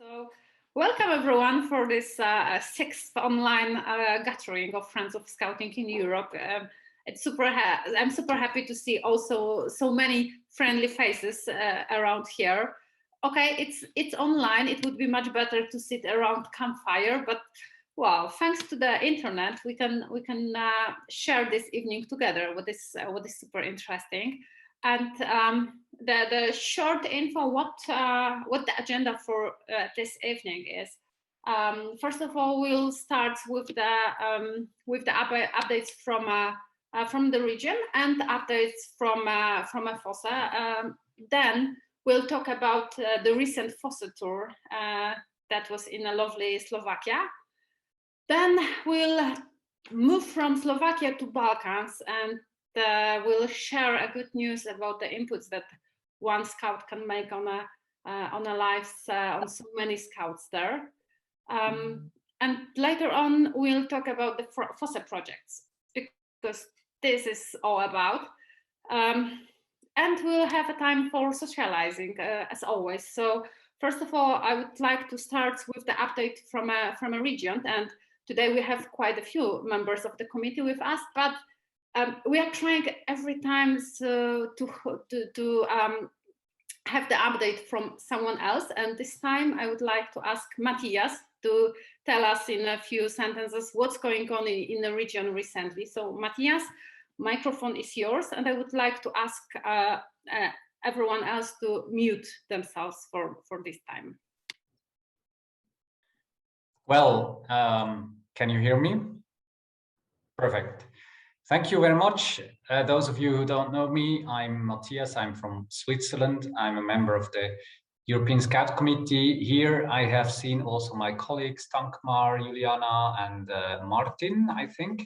So, welcome everyone for this sixth online gathering of Friends of Scouting in Europe. I'm super happy to see also so many friendly faces around here. Okay, it's online. It would be much better to sit around campfire, but wow, thanks to the internet, we can share this evening together. What is super interesting. And the short info, what the agenda for this evening is. First of all, we'll start with the updates from the region and updates from a FOSE. Then we'll talk about the recent FOSE tour that was in a lovely Slovakia. Then we'll move from Slovakia to Balkans, and we'll share a good news about the inputs that one scout can make on lives on so many scouts there. And later on, we'll talk about the FOSE projects, because this is all about. And we'll have a time for socializing, as always. So first of all, I would like to start with the update from a region. And today we have quite a few members of the committee with us, but we are trying every time to have the update from someone else. And this time I would like to ask Matthias to tell us in a few sentences what's going on in the region recently. So Matthias, microphone is yours, and I would like to ask everyone else to mute themselves for this time. Well, can you hear me? Perfect. Thank you very much. Those of you who don't know me, I'm Matthias. I'm from Switzerland. I'm a member of the European Scout Committee. Here I have seen also my colleagues, Tankmar, Juliana, and Martin, I think.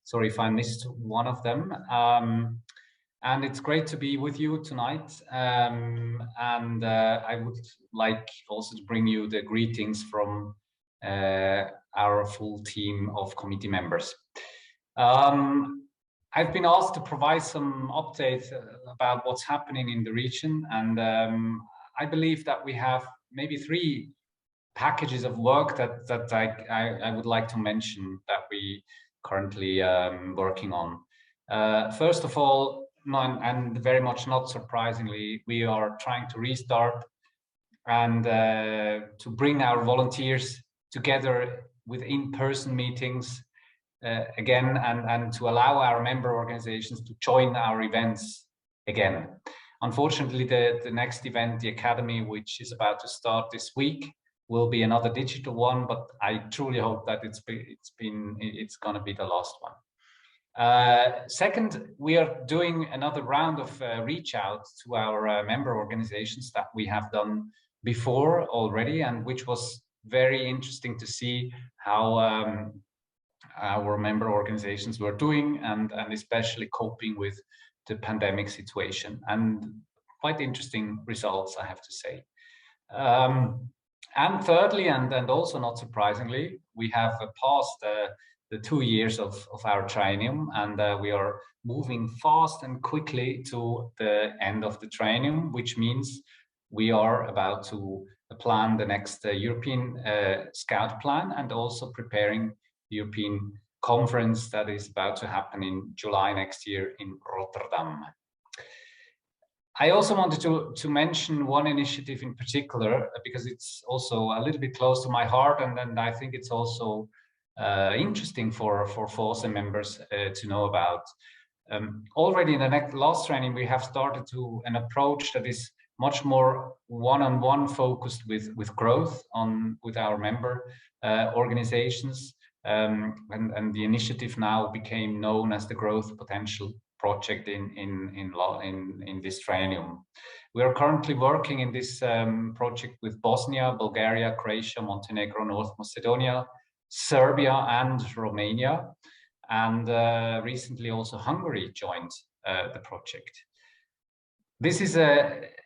Sorry if I missed one of them. And it's great to be with you tonight. I would like also to bring you the greetings from our full team of committee members. I've been asked to provide some updates about what's happening in the region, and I believe that we have maybe three packages of work that I would like to mention that we currently working on. First of all, and very much not surprisingly, we are trying to restart and to bring our volunteers together with in-person meetings again, and to allow our member organizations to join our events again. Unfortunately, the next event, the Academy, which is about to start this week, will be another digital one, but I truly hope that it's going to be the last one. Second, we are doing another round of reach out to our member organizations that we have done before already, and which was very interesting to see how our member organizations were doing, and especially coping with the pandemic situation, and quite interesting results, I have to say. And thirdly, and also not surprisingly, we have passed the 2 years of our triennium, and we are moving fast and quickly to the end of the triennium, which means we are about to plan the next European Scout Plan, and also preparing the European conference that is about to happen in July next year in Rotterdam. I also wanted to mention one initiative in particular, because it's also a little bit close to my heart, and I think it's also interesting for FOSE members to know about. Already in the last training, we have started an approach that is much more one-on-one focused with growth with our member organizations, and the initiative now became known as the Growth Potential Project in this triennium. We are currently working in this project with Bosnia, Bulgaria, Croatia, Montenegro, North Macedonia, Serbia, and Romania, and recently also Hungary joined the project. This is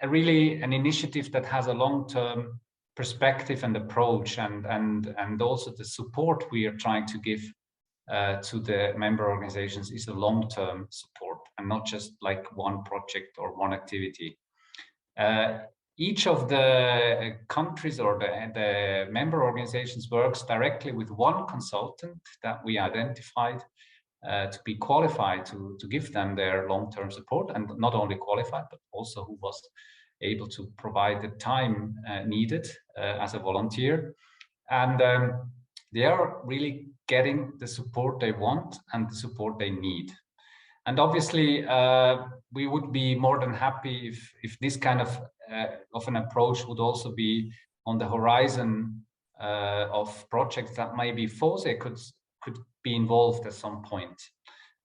really an initiative that has a long-term perspective and approach, and also the support we are trying to give to the member organizations is a long-term support, and not just like one project or one activity. each of the countries or the member organizations works directly with one consultant that we identified to be qualified to give them their long-term support, and not only qualified, but also who was able to provide the time needed as a volunteer. And they are really getting the support they want and the support they need. And obviously, we would be more than happy if this kind of an approach would also be on the horizon of projects that maybe FOSE could be involved at some point.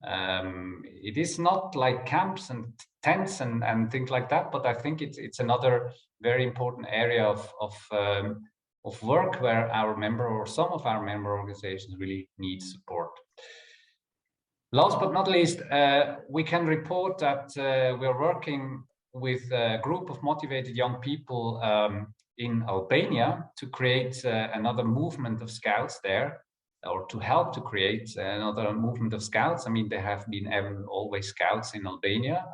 It is not like camps and tents and things like that, but I think it's another very important area of work where our member or some of our member organizations really need support. Last but not least, we can report that we are working with a group of motivated young people in Albania to create another movement of scouts there, or to help to create another movement of scouts. I mean, there have been always scouts in Albania.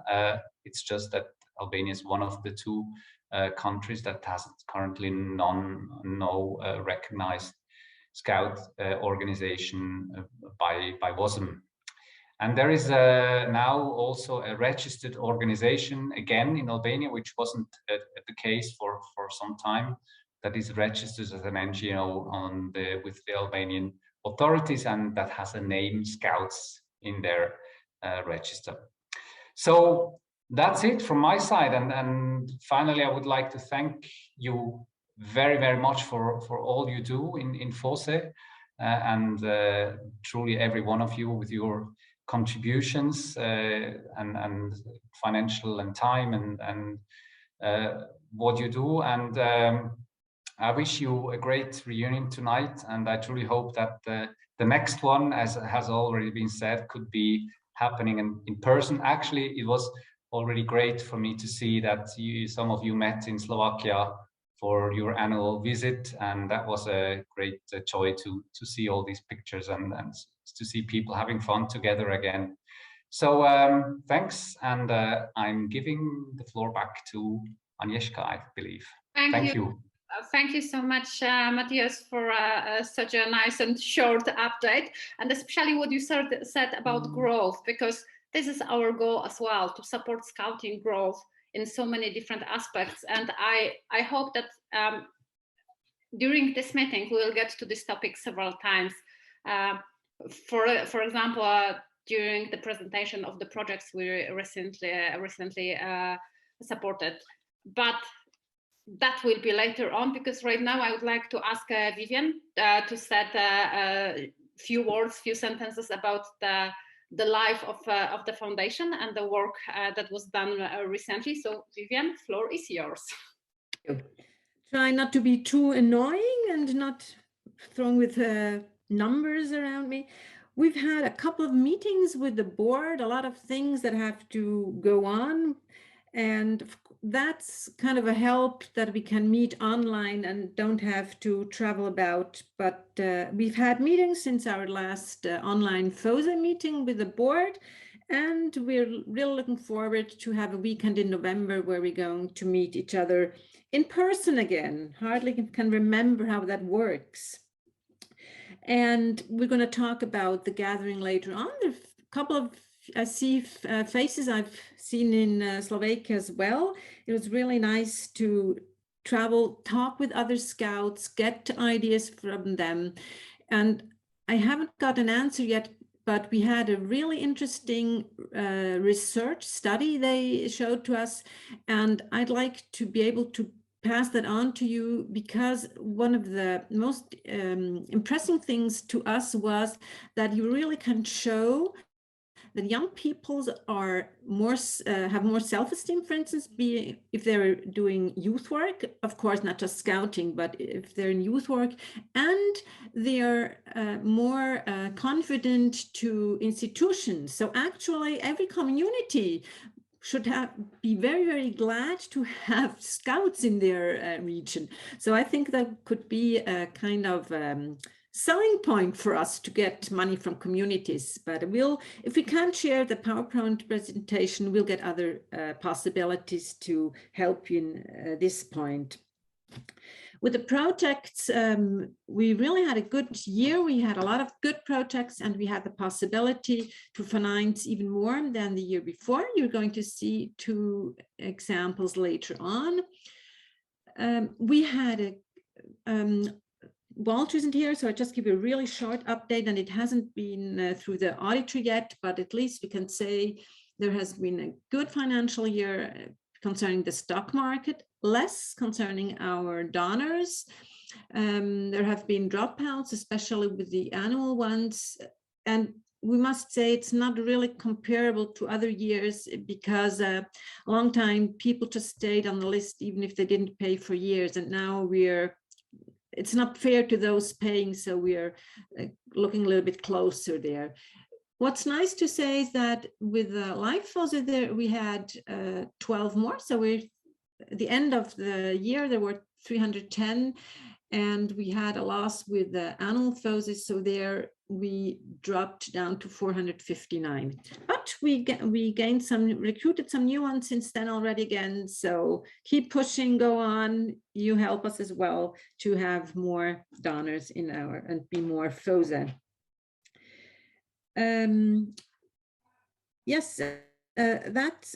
It's just that Albania is one of the two countries that has currently no recognized scout organization by WASM. And there is now also a registered organization again in Albania, which wasn't the case for some time, that is registered as an NGO with the Albanian authorities, and that has a name Scouts in their register. So that's it from my side. And finally, I would like to thank you very, very much for all you do in FOSE, and truly every one of you with your contributions and financial and time and what you do. And I wish you a great reunion tonight, and I truly hope that the next one, as has already been said, could be happening in person. Actually, it was already great for me to see that some of you met in Slovakia for your annual visit, and that was a great joy to see all these pictures and to see people having fun together again. So thanks, and I'm giving the floor back to Agnieszka, I believe. Thank you. Thank you so much, Matthias, for such a nice and short update, and especially what you said about growth, because this is our goal as well, to support scouting growth in so many different aspects. And I hope that during this meeting we will get to this topic several times. For example, during the presentation of the projects we recently supported, but that will be later on, because right now I would like to ask Vivian to set a few sentences about the life of the foundation and the work that was done recently. So Vivian, floor is yours. Try not to be too annoying and not throwing with numbers around me. We've had a couple of meetings with the board, a lot of things that have to go on. And that's kind of a help that we can meet online and don't have to travel about. But we've had meetings since our last online FOSE meeting with the board. And we're really looking forward to have a weekend in November where we're going to meet each other in person again. Hardly can remember how that works. And we're going to talk about the gathering later on. There are a couple of faces I've seen in Slovakia as well. It was really nice to travel, talk with other scouts, get ideas from them. And I haven't got an answer yet, but we had a really interesting research study they showed to us. And I'd like to be able to pass that on to you, because one of the most impressive things to us was that you really can show that young people are more have more self-esteem, for instance, if they're doing youth work, of course, not just scouting, but if they're in youth work, and they're more confident to institutions. So actually, every community should be very, very glad to have scouts in their region. So I think that could be a kind of selling point for us to get money from communities. But if we can't share the PowerPoint presentation, we'll get other possibilities to help you in this point. With the projects, we really had a good year. We had a lot of good projects, and we had the possibility to finance even more than the year before. You're going to see 2 examples later on. We had Walter isn't here, so I'll just give you a really short update, and it hasn't been through the auditor yet, but at least we can say there has been a good financial year concerning the stock market, less concerning our donors. There have been dropouts, especially with the annual ones, and we must say it's not really comparable to other years, because a long time people just stayed on the list even if they didn't pay for years, and now it's not fair to those paying, so we're looking a little bit closer there. What's nice to say is that with the live FOSE there, we had 12 more. So at the end of the year, there were 310, and we had a loss with the annual FOSE. So there we dropped down to 459. But we recruited some new ones since then already again. So keep pushing, go on. You help us as well to have more donors in and be more FOSE. Yes,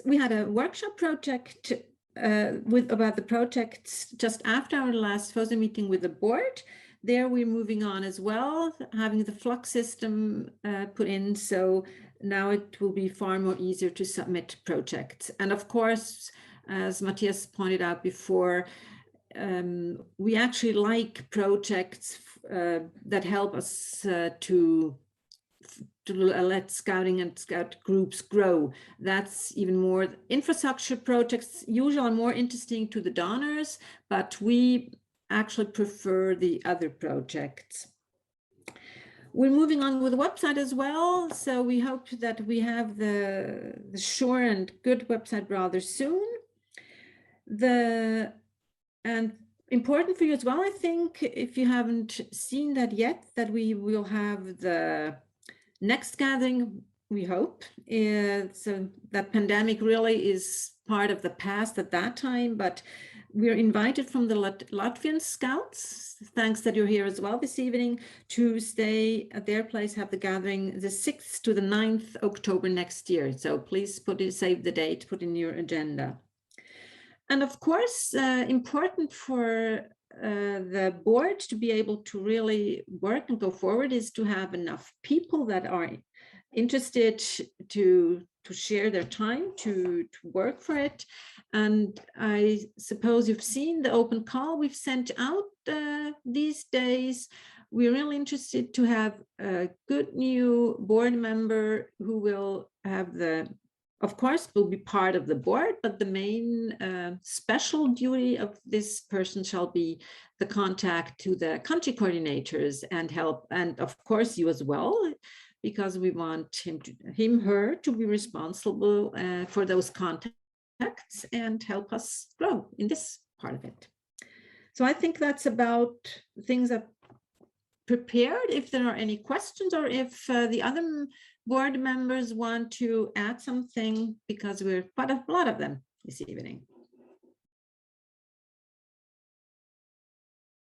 we had a workshop project about the projects just after our last FOSE meeting with the board. There we're moving on as well, having the flux system put in. So now it will be far more easier to submit projects. And of course, as Matthias pointed out before, we actually like projects that help us to let scouting and scout groups grow. That's even more. Infrastructure projects usually are more interesting to the donors, but we actually prefer the other projects. We're moving on with the website as well. So we hope that we have the sure and good website rather soon. And important for you as well, I think, if you haven't seen that yet, that we will have the next gathering, we hope. So that pandemic really is part of the past at that time, but we're invited from the Latvian Scouts, thanks that you're here as well this evening, to stay at their place, have the gathering the 6th to the 9th October next year. So please save the date, put in your agenda. And of course, important for the board to be able to really work and go forward is to have enough people that are interested to share their time to work for it. And I suppose you've seen the open call we've sent out these days. We're really interested to have a good new board member who will have of course, will be part of the board, but the main special duty of this person shall be the contact to the country coordinators and help, and of course you as well, because we want her to be responsible for those contacts and help us grow in this part of it. So I think that's about things I've prepared. If there are any questions, or if the other board members want to add something, because we're quite a lot of them this evening.